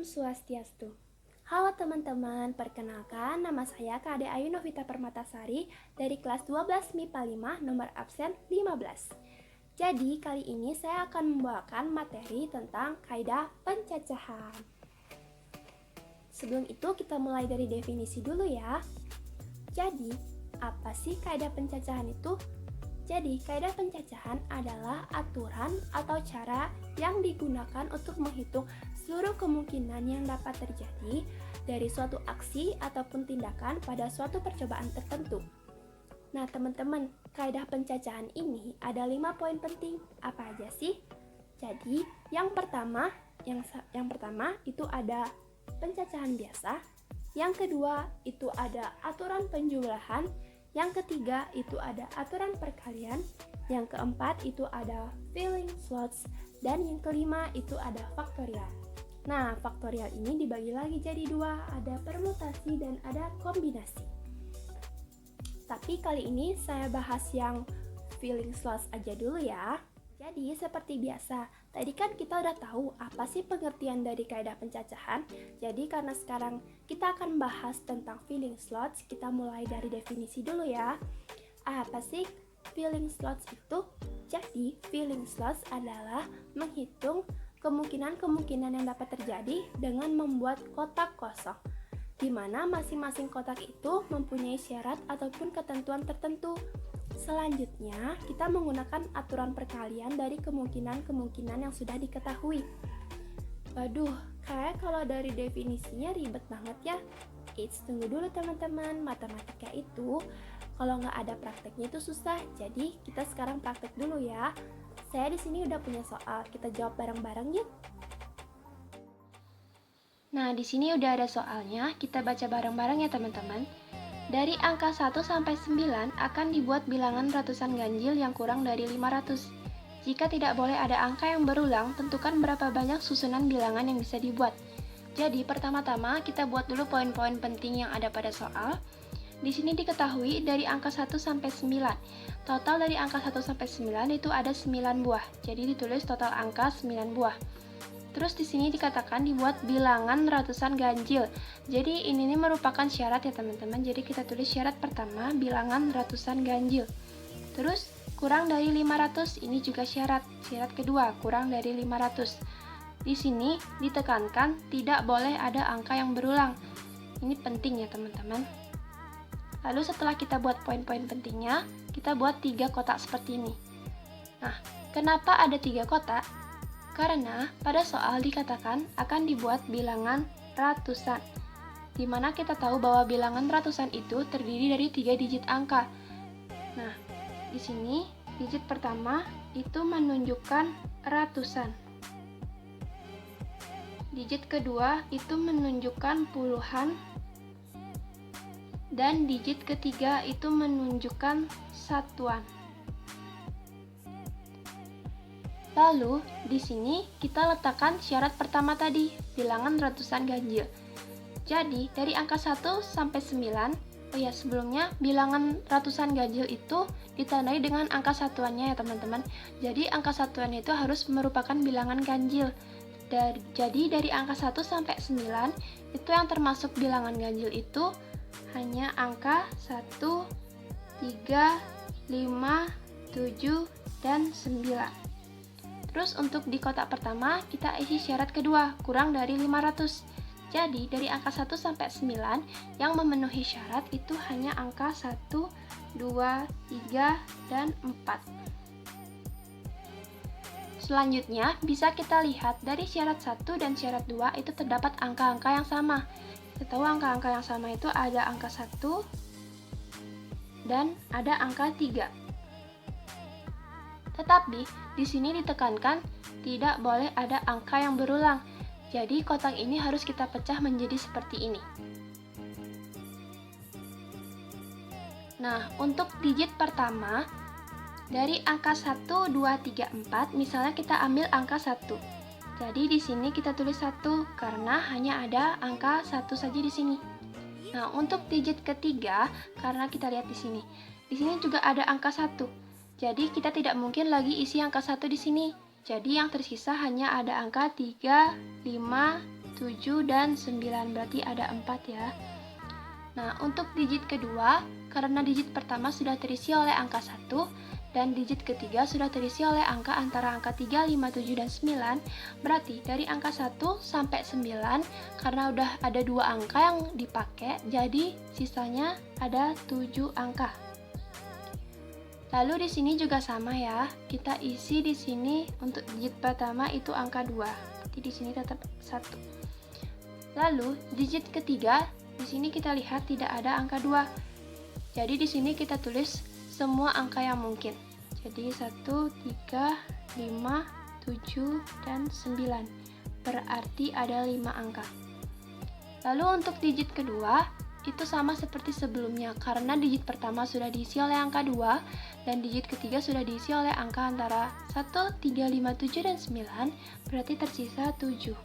Om Swastiastu. Halo teman-teman, perkenalkan nama saya Kak Ade Ayu Novita Permatasari dari kelas 12 MIPA 5 nomor absen 15. Jadi kali ini saya akan membawakan materi tentang kaidah pencacahan. Sebelum itu kita mulai dari definisi dulu ya. Jadi, apa sih kaidah pencacahan itu? Jadi, kaidah pencacahan adalah aturan atau cara yang digunakan untuk menghitung seluruh kemungkinan yang dapat terjadi dari suatu aksi ataupun tindakan pada suatu percobaan tertentu. Nah, teman-teman, kaidah pencacahan ini ada 5 poin penting. Apa aja sih? Jadi, yang pertama itu ada pencacahan biasa. Yang kedua, itu ada aturan penjumlahan. Yang ketiga, itu ada aturan perkalian. Yang keempat, itu ada filling slots. Dan yang kelima, itu ada faktorial. Nah, faktorial ini dibagi lagi jadi dua, ada permutasi dan ada kombinasi. Tapi kali ini saya bahas yang filling slots aja dulu ya. Jadi seperti biasa, tadi kan kita udah tahu apa sih pengertian dari kaidah pencacahan. Jadi karena sekarang kita akan bahas tentang filling slots, kita mulai dari definisi dulu ya. Apa sih filling slots itu? Jadi filling slots adalah menghitung kemungkinan-kemungkinan yang dapat terjadi dengan membuat kotak kosong, di mana masing-masing kotak itu mempunyai syarat ataupun ketentuan tertentu. Selanjutnya, kita menggunakan aturan perkalian dari kemungkinan-kemungkinan yang sudah diketahui. Waduh, kayak kalau dari definisinya ribet banget ya. Tunggu dulu teman-teman, matematika itu kalau nggak ada prakteknya itu susah. Jadi kita sekarang praktek dulu ya. Saya di sini udah punya soal, kita jawab bareng-bareng yuk. Nah, di sini udah ada soalnya, kita baca bareng-bareng ya teman-teman. Dari angka 1 sampai 9 akan dibuat bilangan ratusan ganjil yang kurang dari 500. Jika tidak boleh ada angka yang berulang, tentukan berapa banyak susunan bilangan yang bisa dibuat. Jadi, pertama-tama kita buat dulu poin-poin penting yang ada pada soal. Di sini diketahui dari angka 1 sampai 9. Total dari angka 1 sampai 9 itu ada 9 buah. Jadi ditulis total angka 9 buah. Terus di sini dikatakan dibuat bilangan ratusan ganjil. Jadi ini merupakan syarat ya teman-teman. Jadi kita tulis syarat pertama bilangan ratusan ganjil. Terus kurang dari 500 ini juga syarat. Syarat kedua kurang dari 500. Di sini ditekankan tidak boleh ada angka yang berulang. Ini penting ya teman-teman. Lalu setelah kita buat poin-poin pentingnya, kita buat 3 kotak seperti ini. Nah, kenapa ada 3 kotak? Karena pada soal dikatakan akan dibuat bilangan ratusan, di mana kita tahu bahwa bilangan ratusan itu terdiri dari 3 digit angka. Nah, di sini digit pertama itu menunjukkan ratusan. Digit kedua itu menunjukkan puluhan. Dan digit ketiga itu menunjukkan satuan. Lalu, di sini kita letakkan syarat pertama tadi, bilangan ratusan ganjil. Jadi, dari angka 1 sampai 9, sebelumnya bilangan ratusan ganjil itu ditandai dengan angka satuannya ya teman-teman. Jadi, angka satuannya itu harus merupakan bilangan ganjil. Jadi, dari angka 1 sampai 9, itu yang termasuk bilangan ganjil itu hanya angka 1, 3, 5, 7, dan 9. Terus untuk di kotak pertama, kita isi syarat kedua, kurang dari 500. Jadi, dari angka 1 sampai 9, yang memenuhi syarat itu hanya angka 1, 2, 3, dan 4. Selanjutnya, bisa kita lihat dari syarat 1 dan syarat 2 itu terdapat angka-angka yang sama. Kita tahu angka-angka yang sama itu ada angka 1 dan ada angka 3. Tetapi, di sini ditekankan tidak boleh ada angka yang berulang. Jadi, kotak ini harus kita pecah menjadi seperti ini. Nah, untuk digit pertama, dari angka 1, 2, 3, 4, misalnya kita ambil angka 1. Jadi, di sini kita tulis 1 karena hanya ada angka 1 saja di sini. Nah, untuk digit ketiga, karena kita lihat di sini juga ada angka 1. Jadi kita tidak mungkin lagi isi angka 1 di sini. Jadi yang tersisa hanya ada angka 3, 5, 7, dan 9. Berarti ada 4 ya. Nah, untuk digit kedua, karena digit pertama sudah terisi oleh angka 1, dan digit ketiga sudah terisi oleh angka antara angka 3, 5, 7, dan 9, berarti dari angka 1 sampai 9, karena udah ada 2 angka yang dipakai, jadi sisanya ada 7 angka. Lalu di sini juga sama ya, kita isi di sini untuk digit pertama itu angka 2, jadi di sini tetap 1. Lalu digit ketiga, di sini kita lihat tidak ada angka 2. Jadi di sini kita tulis semua angka yang mungkin. Jadi 1, 3, 5, 7, dan 9. Berarti ada 5 angka. Lalu untuk digit kedua, itu sama seperti sebelumnya, karena digit pertama sudah diisi oleh angka 2, dan digit ketiga sudah diisi oleh angka antara 1, 3, 5, 7, dan 9, berarti tersisa 7.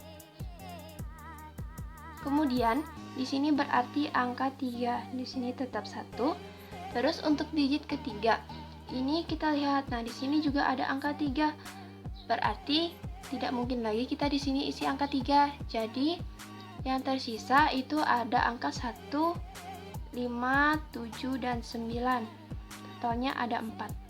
Kemudian, di sini berarti angka 3, di sini tetap 1. Terus untuk digit ketiga, ini kita lihat, nah di sini juga ada angka 3. Berarti tidak mungkin lagi kita di sini isi angka 3. Jadi, yang tersisa itu ada angka 1, 5, 7, dan 9. Totalnya ada 4.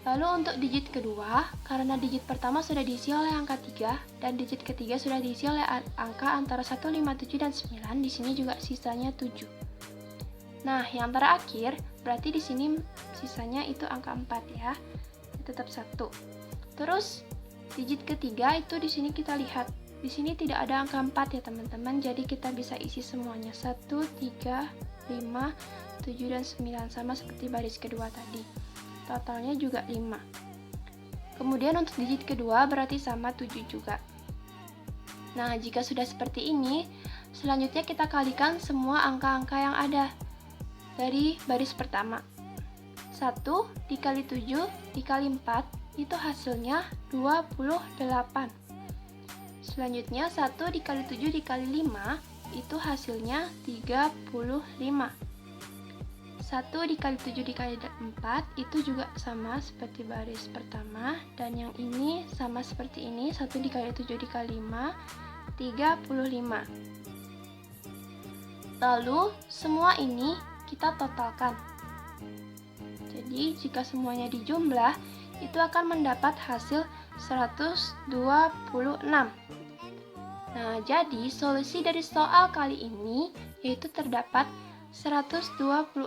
Lalu untuk digit kedua, karena digit pertama sudah diisi oleh angka 3, dan digit ketiga sudah diisi oleh angka antara 1, 5, 7, dan 9, di sini juga sisanya 7. Nah, yang terakhir, berarti di sini sisanya itu angka 4 ya, tetap 1. Terus, digit ketiga itu di sini kita lihat, di sini tidak ada angka 4 ya teman-teman, jadi kita bisa isi semuanya 1, 3, 5, 7, dan 9, sama seperti baris kedua tadi. Totalnya juga 5. Kemudian untuk digit kedua berarti sama 7 juga. Nah, jika sudah seperti ini, selanjutnya kita kalikan semua angka-angka yang ada dari baris pertama. 1 dikali 7 dikali 4 itu hasilnya 28. Selanjutnya 1 dikali 7 dikali 5 itu hasilnya 35. 1 dikali 7 dikali 4 itu juga sama seperti baris pertama, dan yang ini sama seperti ini, 1 dikali 7 dikali 5, 35. Lalu semua ini kita totalkan. Jadi jika semuanya dijumlah, itu akan mendapat hasil 126. Nah, jadi solusi dari soal kali ini yaitu terdapat 126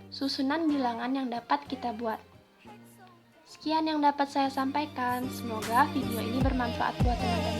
susunan bilangan yang dapat kita buat. Sekian yang dapat saya sampaikan. Semoga video ini bermanfaat buat teman-teman.